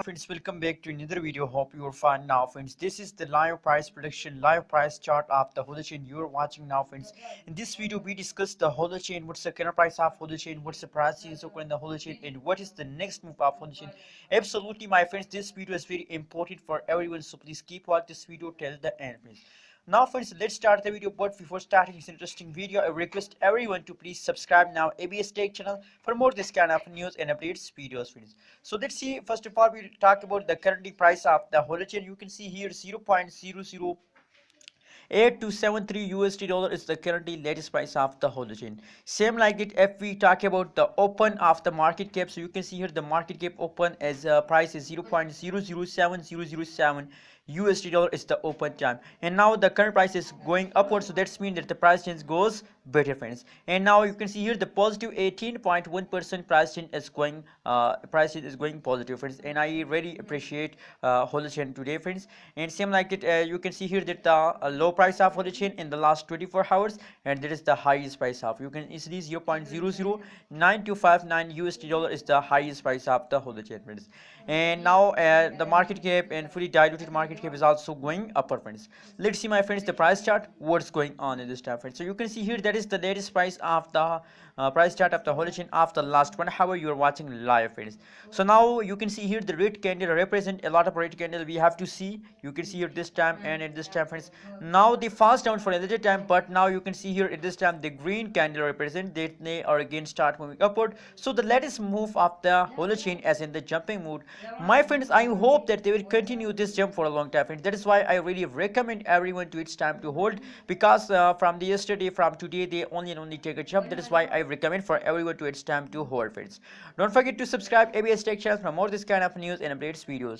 Friends, welcome back to another video. Hope you are fine now, friends. This is the live price prediction, live price chart of the Holochain you are watching now, friends. In this video we discuss the Holochain, what's the current price of Holochain, what's the price is occurring in the Holochain, and what is the next move of Holochain. Absolutely, my friends, this video is very important for everyone, so please keep watching this video till the end, friends. Now friends, let's start the video, but before starting this interesting video, I request everyone to please subscribe now ABS Tech channel for more this kind of news and updates videos, friends. So let's see, first of all we'll talk about the currently price of the Holochain. You can see here 0.008273 USD dollar is the currently latest price of the Holochain. Same like it if we talk about the open of the market cap. So you can see here the market cap open as price is 0.007007 USD dollar is the open time, and now the current price is going upwards, so that's mean that the price change goes better, friends. And now you can see here the positive 18.1% price change is going positive, friends, and I really appreciate Holochain today, friends. And same like it you can see here that the low price of Holochain in the last 24 hours, and that is the highest price of, you can easily 0.009259 USD dollar is the highest price of the Holochain, friends. And now the market cap and fully diluted market cap is also going upper, friends. Let's see, my friends, the price chart, what's going on in this time, friends. So you can see here that is the latest price of the price chart of the Holochain after the last 1 hour you are watching live, friends. So now you can see here the red candle represent a lot of red candle we have to see. You can see here this time and at this time, friends. Now the fast down for another time, but now you can see here at this time the green candle represent that they are again start moving upward. So the latest move of the Holochain as in the jumping mood, my friends, I hope that they will continue this jump for a long time, friends. That is why I really recommend everyone to it's time to hold, because from the yesterday, from today, they only take a jump. That is why I recommend for everyone to it's time to hold, friends. Don't forget to subscribe ABS Tech channel for more this kind of news and updates videos.